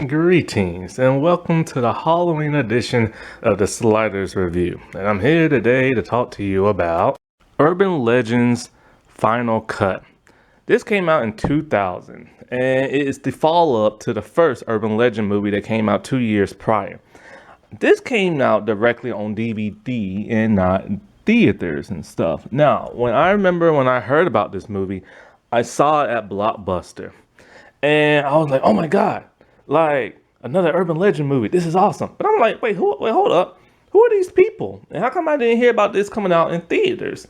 Greetings and welcome to the Halloween edition of the Sliders Review. And I'm here today to talk to you about Urban Legends Final Cut. This came out in 2000 and it is the follow-up to the first Urban Legend movie that came out 2 years prior. This came out directly on DVD and not theaters and stuff. Now, when I heard about this movie, I saw it at Blockbuster. And I was like, oh my God, like another urban legend movie. This is awesome. But I'm like, wait, hold up. Who are these people? And how come I didn't hear about this coming out in theaters?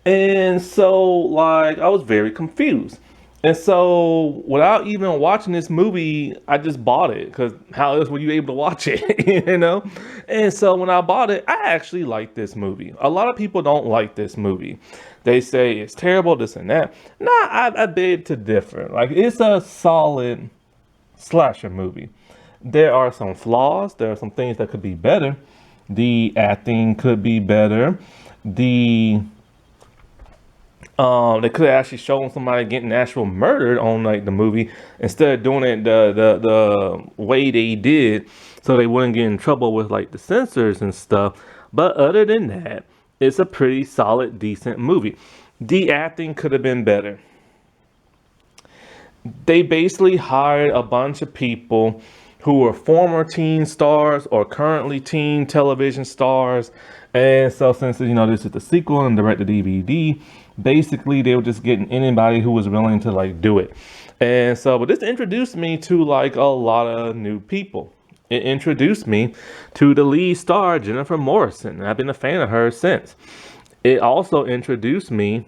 And so, like, I was very confused. And so, without even watching this movie, I just bought it because how else were you able to watch it, you know? And so, when I bought it, I actually like this movie. A lot of people don't like this movie. They say it's terrible, this and that. Nah, I beg to differ. Like, it's a solid slasher movie. There are some flaws. There are some things that could be better. The acting could be better. They could have actually shown somebody getting actual murdered on like the movie instead of doing it the way they did, so they wouldn't get in trouble with like the censors and stuff. But other than that, it's a pretty solid, decent movie. The acting could have been better. They basically hired a bunch of people who were former teen stars or currently teen television stars. And so since, this is the sequel and direct to DVD, basically they were just getting anybody who was willing to like do it. And so, but this introduced me to like a lot of new people. It introduced me to the lead star, Jennifer Morrison. And I've been a fan of her since. It also introduced me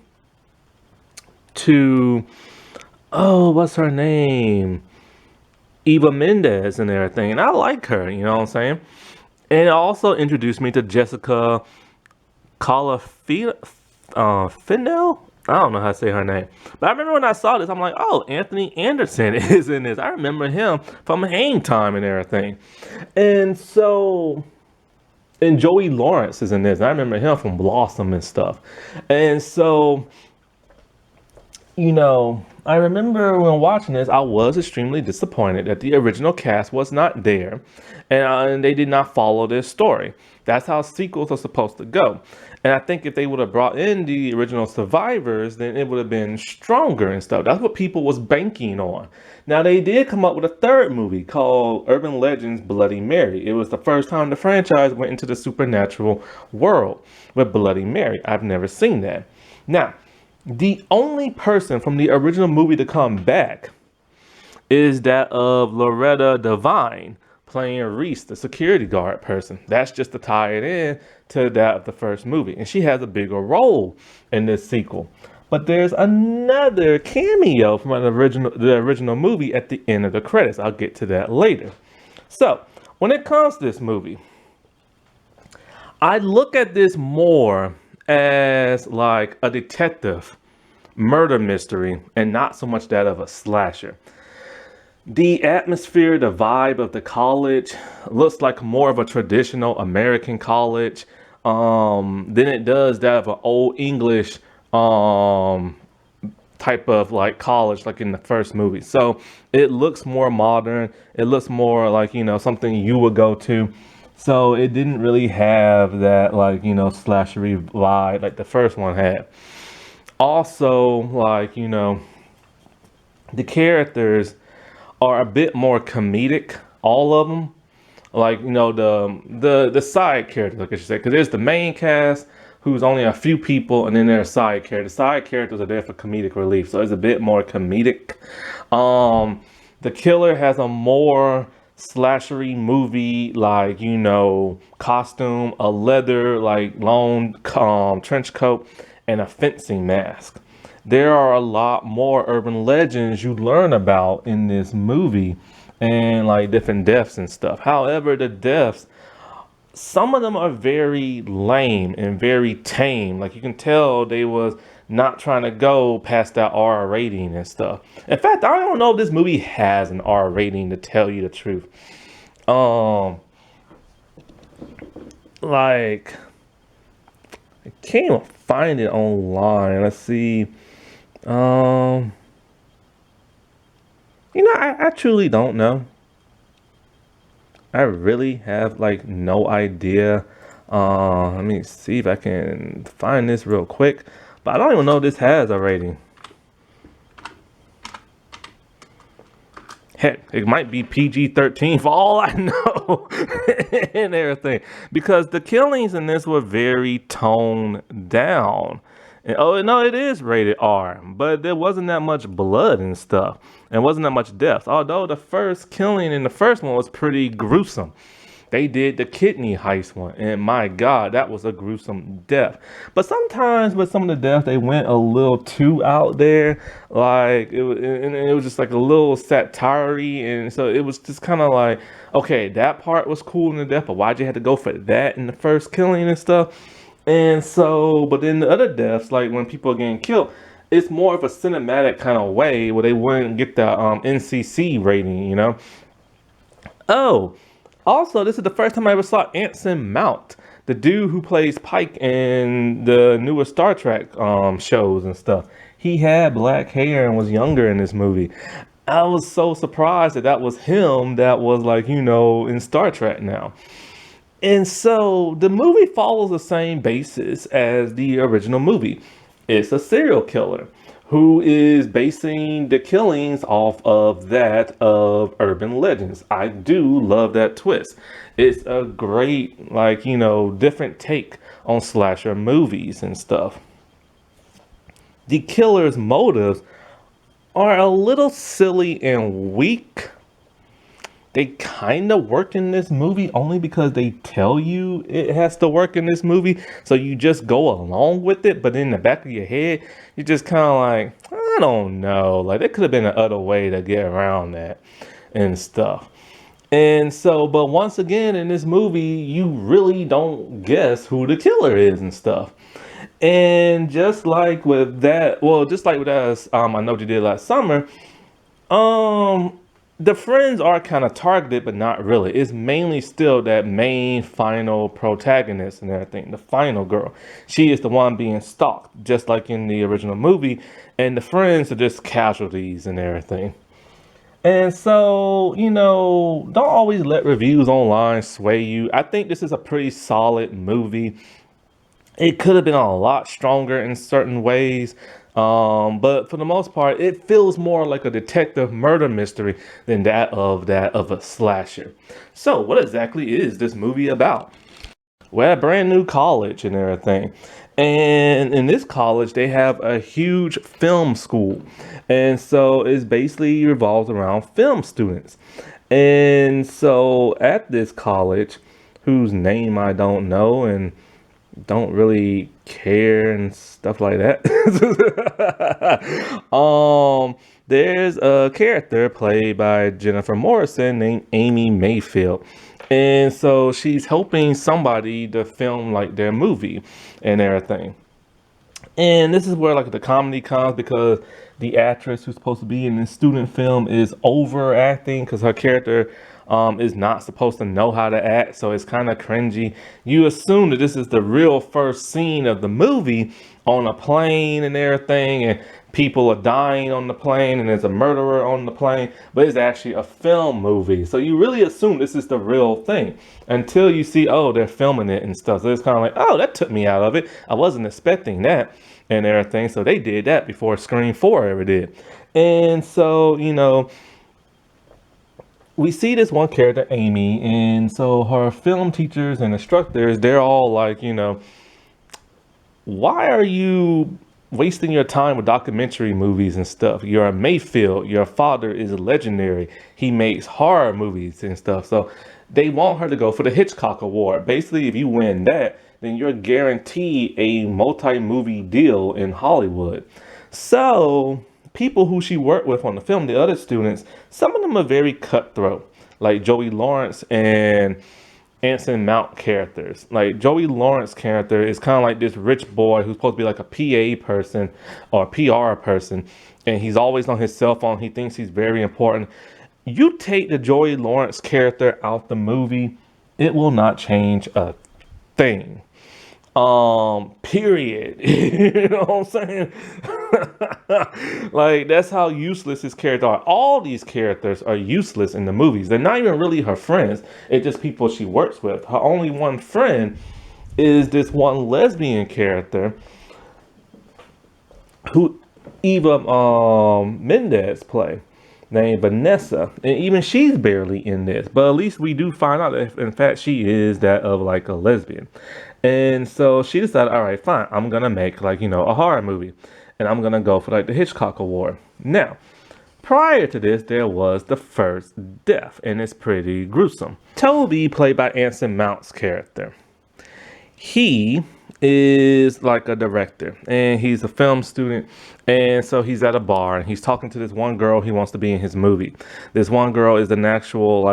to, what's her name? Eva Mendes and everything. And I like her, you know what I'm saying? And it also introduced me to Jessica Fennell. I don't know how to say her name. But I remember when I saw this, I'm like, oh, Anthony Anderson is in this. I remember him from Hang Time and everything. And so, and Joey Lawrence is in this. I remember him from Blossom and stuff. And so, I remember when watching this, I was extremely disappointed that the original cast was not there and they did not follow this story. That's how sequels are supposed to go. And I think if they would have brought in the original survivors, then it would have been stronger and stuff. That's what people was banking on. Now, they did come up with a third movie called Urban Legends Bloody Mary. It was the first time the franchise went into the supernatural world with Bloody Mary. I've never seen that. Now, the only person from the original movie to come back is that of Loretta Devine playing Reese, the security guard person. That's just to tie it in to that of the first movie. And she has a bigger role in this sequel. But there's another cameo from the original movie at the end of the credits. I'll get to that later. So, when it comes to this movie, I look at this more as like a detective murder mystery and not so much that of a slasher. The atmosphere, the vibe of the college looks like more of a traditional American college than it does that of an old English type of like college like in the first movie. So it looks more modern. It looks more like, something you would go to. So it didn't really have that like, slashery vibe like the first one had. Also, like, the characters are a bit more comedic, all of them. Like, the side characters, like I should say, because there's the main cast, who's only a few people, and then there's side characters. Side characters are there for comedic relief, so it's a bit more comedic. The killer has a more slashery movie, like, costume, a leather, like, long trench coat, and a fencing mask. There are a lot more urban legends you learn about in this movie and like different deaths and stuff. However, the deaths, some of them are very lame and very tame. Like you can tell they was not trying to go past that R rating and stuff. In fact, I don't know if this movie has an R rating to tell you the truth. Like I can't find it online. Let's see. I truly don't know. I really have like no idea. Let me see if I can find this real quick. But I don't even know if this has a rating. Heck, it might be PG-13 for all I know, and everything, because the killings in this were very toned down. And, oh no, it is rated R, but there wasn't that much blood and stuff, and wasn't that much death. Although the first killing in the first one was pretty gruesome. They did the kidney heist one, and my God, that was a gruesome death. But sometimes with some of the deaths, they went a little too out there, like it was just like a little satire, and so it was just kind of like, okay, that part was cool in the death, but why'd you have to go for that in the first killing and stuff? And so, but then the other deaths, like when people are getting killed, it's more of a cinematic kind of way where they wouldn't get the NCC rating, you know. Oh, also, this is the first time I ever saw Anson Mount, the dude who plays Pike in the newer Star Trek shows and stuff. He had black hair and was younger in this movie. I was so surprised that that was him that was like, in Star Trek now. And so the movie follows the same basis as the original movie. It's a serial killer who is basing the killings off of that of urban legends. I do love that twist. It's a great, like, different take on slasher movies and stuff. The killer's motives are a little silly and weak. They kind of work in this movie only because they tell you it has to work in this movie. So you just go along with it. But in the back of your head, you're just kind of like, I don't know. Like, there could have been an other way to get around that and stuff. And so, but once again, in this movie, you really don't guess who the killer is and stuff. And just like with that, well, just like with us, I know what you did last summer. Um, the friends are kind of targeted, but not really. It's mainly still that main final protagonist and everything, the final girl. She is the one being stalked, just like in the original movie, and the friends are just casualties and everything. And so, don't always let reviews online sway you. I think this is a pretty solid movie. It could have been a lot stronger in certain ways. But for the most part, it feels more like a detective murder mystery than that of a slasher. So, what exactly is this movie about? We're at a brand new college and everything. And in this college, they have a huge film school. And so it's basically revolves around film students. And so at this college, whose name I don't know and don't really care and stuff like that. There's a character played by Jennifer Morrison named Amy Mayfield. And so she's helping somebody to film like their movie and everything. And this is where like the comedy comes because the actress who's supposed to be in this student film is overacting because her character is not supposed to know how to act, so it's kind of cringy. You assume that this is the real first scene of the movie on a plane and everything, and people are dying on the plane, and there's a murderer on the plane, but it's actually a film movie. So you really assume this is the real thing until you see, oh, they're filming it and stuff. So it's kind of like, oh, that took me out of it. I wasn't expecting that and everything. So they did that before Scream 4 ever did. And so, we see this one character, Amy, and so her film teachers and instructors, they're all like, why are you wasting your time with documentary movies and stuff? You're a Mayfield. Your father is legendary. He makes horror movies and stuff. So they want her to go for the Hitchcock Award. Basically, if you win that, then you're guaranteed a multi-movie deal in Hollywood. So people who she worked with on the film, the other students, some of them are very cutthroat, like Joey Lawrence and Anson Mount characters. Like Joey Lawrence character is kind of like this rich boy who's supposed to be like a PA person or PR person, and he's always on his cell phone. He thinks he's very important. You take the Joey Lawrence character out the movie, it will not change a thing. Period. You know what I'm saying? Like, that's how useless his character are. All these characters are useless in the movies. They're not even really her friends. It's just people she works with. Her only one friend is this one lesbian character who Eva Mendez play, named Vanessa, and even she's barely in this. But at least we do find out that in fact she is that of like a lesbian. And so she decided, all right, fine, I'm gonna make like, a horror movie, and I'm gonna go for like the Hitchcock Award. Now, prior to this, there was the first death, and it's pretty gruesome. Toby, played by Anson Mount's character, he is like a director, and he's a film student, and so he's at a bar and he's talking to this one girl he wants to be in his movie. This one girl is an actual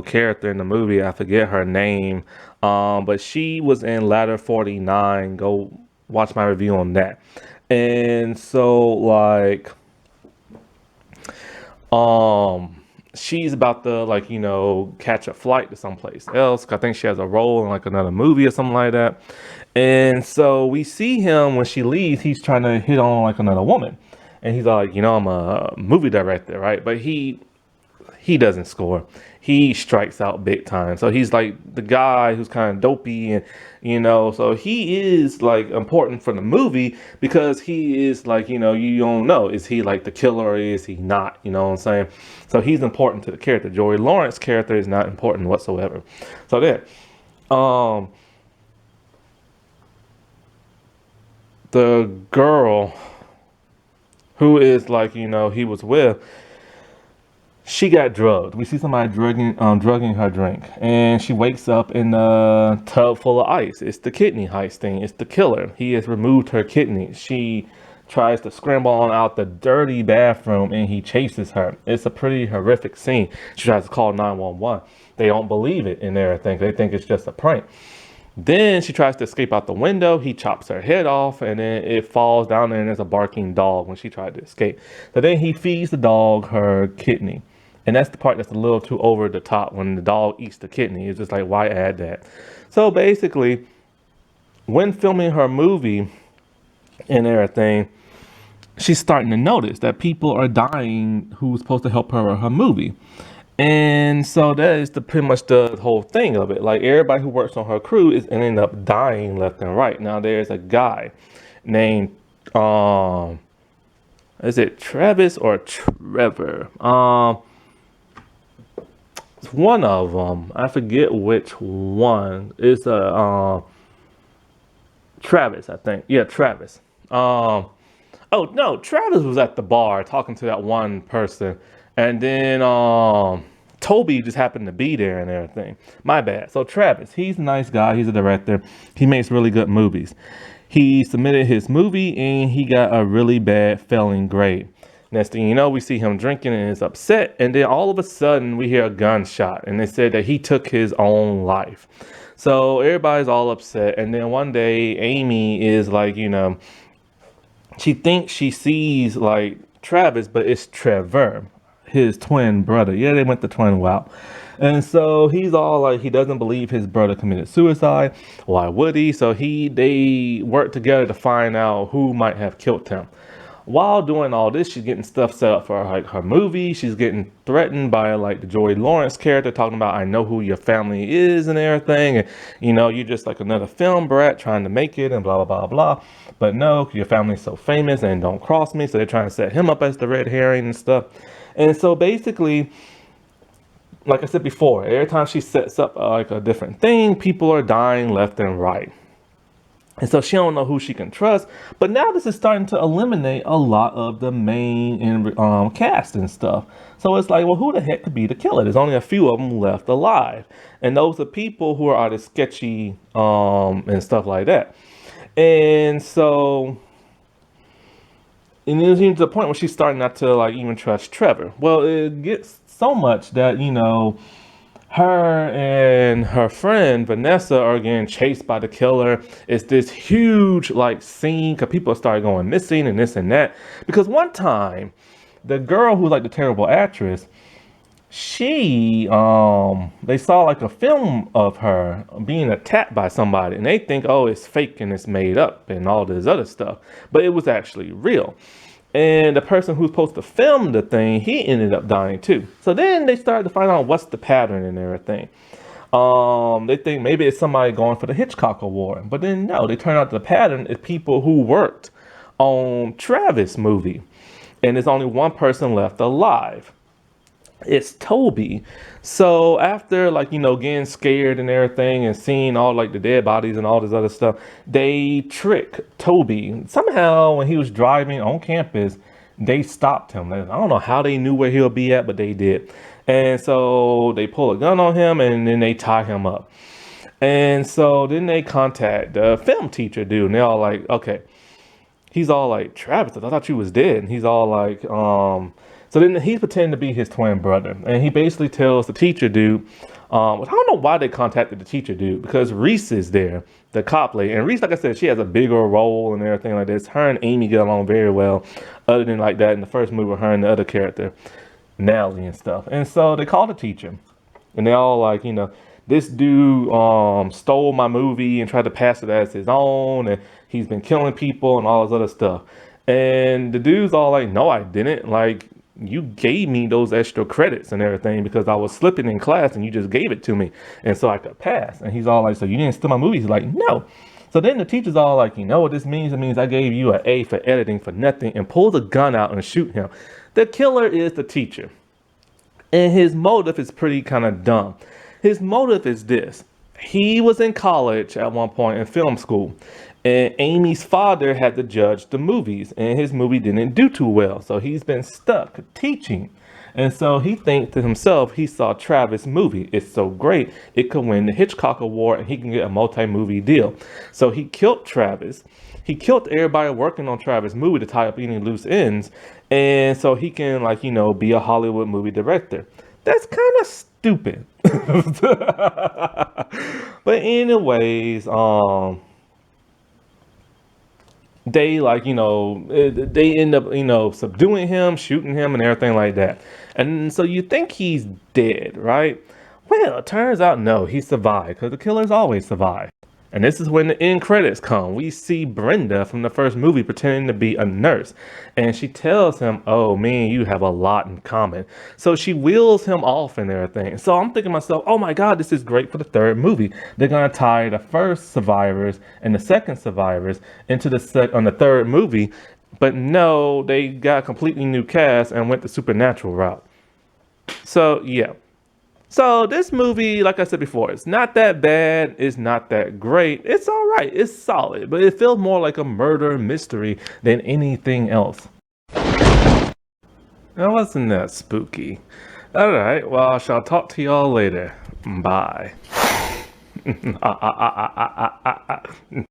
character in the movie. I forget her name, but she was in Ladder 49. Go watch my review on that. And so she's about to catch a flight to someplace else. I think she has a role in like another movie or something like that. And so we see him when she leaves, he's trying to hit on like another woman, and he's like, I'm a movie director, right? But he doesn't score. He strikes out big time. So he's like the guy who's kind of dopey, and so he is like important for the movie because he is like, you don't know, is he like the killer or is he not? You know what I'm saying? So he's important to the character. Joey Lawrence's character is not important whatsoever. So then, the girl who is he was with, she got drugged. We see somebody drugging her drink, and she wakes up in a tub full of ice. It's the kidney heist thing. It's the killer. He has removed her kidney. She tries to scramble on out the dirty bathroom, and he chases her. It's a pretty horrific scene. She tries to call 911. They don't believe it in everything. They think it's just a prank. Then she tries to escape out the window. He chops her head off, and then it falls down there, and there's a barking dog when she tried to escape. So then he feeds the dog her kidney. And that's the part that's a little too over the top, when the dog eats the kidney. It's just like, why add that? So basically, when filming her movie and everything, she's starting to notice that people are dying who's supposed to help her with her movie. And so that is pretty much the whole thing of it. Like, everybody who works on her crew is ending up dying left and right. Now there's a guy named is it Travis or Trevor? It's one of them. I forget which one. It's Travis, I think. Yeah, Travis. Oh no, Travis was at the bar talking to that one person, and then Toby just happened to be there and everything. My bad. So Travis, he's a nice guy. He's a director. He makes really good movies. He submitted his movie and he got a really bad failing grade. Next thing you know, we see him drinking and is upset, and then all of a sudden we hear a gunshot, and they said that he took his own life. So everybody's all upset, and then one day Amy is like, she thinks she sees like Travis, but it's Trevor, his twin brother. Yeah, they went the twin route. And so he's all like, he doesn't believe his brother committed suicide. Why would he? So they work together to find out who might have killed him. While doing all this, she's getting stuff set up for like her movie. She's getting threatened by like the Joey Lawrence character, talking about, I know who your family is and everything. And, you're just like another film brat trying to make it and blah, blah, blah, blah. But no, your family's so famous and don't cross me. So they're trying to set him up as the red herring and stuff. And so basically, like I said before, every time she sets up like a different thing, people are dying left and right. And so she don't know who she can trust. But now this is starting to eliminate a lot of the main cast and stuff. So it's like, well, who the heck could be the killer? There's only a few of them left alive. And those are people who are either sketchy and stuff like that. And so, and it's even to the point where she's starting not to like even trust Trevor. Well, it gets so much that, her and her friend Vanessa are getting chased by the killer. It's this huge like scene because people start going missing and this and that. Because one time, the girl who's like the terrible actress, she they saw like a film of her being attacked by somebody, and they think, oh, it's fake and it's made up and all this other stuff, but it was actually real. And the person who's supposed to film the thing, he ended up dying too. So then they started to find out what's the pattern and everything. They think maybe it's somebody going for the Hitchcock Award, but then no, they turn out the pattern is people who worked on Travis movie, and there's only one person left alive. It's Toby. So after getting scared and everything and seeing all like the dead bodies and all this other stuff, they trick Toby. Somehow when he was driving on campus, they stopped him. I don't know how they knew where he'll be at, but they did. And so they pull a gun on him and then they tie him up. And so then they contact the film teacher dude and they're all like, okay. He's all like, Travis, I thought you was dead. And he's all like, so then he's pretending to be his twin brother. And he basically tells the teacher dude, I don't know why they contacted the teacher dude, because Reese is there, the cop lady. And Reese, like I said, she has a bigger role and everything like this. Her and Amy get along very well, other than like that in the first movie with her and the other character, Natalie and stuff. And so they call the teacher. And they're all like, this dude stole my movie and tried to pass it as his own. And he's been killing people and all this other stuff. And the dude's all like, no, I didn't. Like, you gave me those extra credits and everything because I was slipping in class and you just gave it to me. And so I could pass. And he's all like, so you didn't steal my movie? He's like, no. So then the teacher's all like, you know what this means? It means I gave you an A for editing for nothing, and pulls a gun out and shoot him. The killer is the teacher. And his motive is pretty kind of dumb. His motive is this. He was in college at one point in film school, and Amy's father had to judge the movies, and his movie didn't do too well. So he's been stuck teaching. And so he thinks to himself, he saw Travis' movie. It's so great. It could win the Hitchcock Award and he can get a multi-movie deal. So he killed Travis. He killed everybody working on Travis' movie to tie up any loose ends. And so he can be a Hollywood movie director. That's kind of stupid. But anyways, they they end up subduing him, shooting him and everything like that. And so you think he's dead, right? Well, it turns out no, he survived, because the killers always survive. And this is when the end credits come. We see Brenda from the first movie pretending to be a nurse. And she tells him, oh, me and you have a lot in common. So she wheels him off and everything. So I'm thinking to myself, oh my God, this is great for the third movie. They're going to tie the first survivors and the second survivors into the on the third movie. But no, they got a completely new cast and went the supernatural route. So yeah. So this movie, like I said before, it's not that bad. It's not that great. It's all right. It's solid, but it feels more like a murder mystery than anything else. That wasn't that spooky. All right. Well, I shall talk to y'all later. Bye.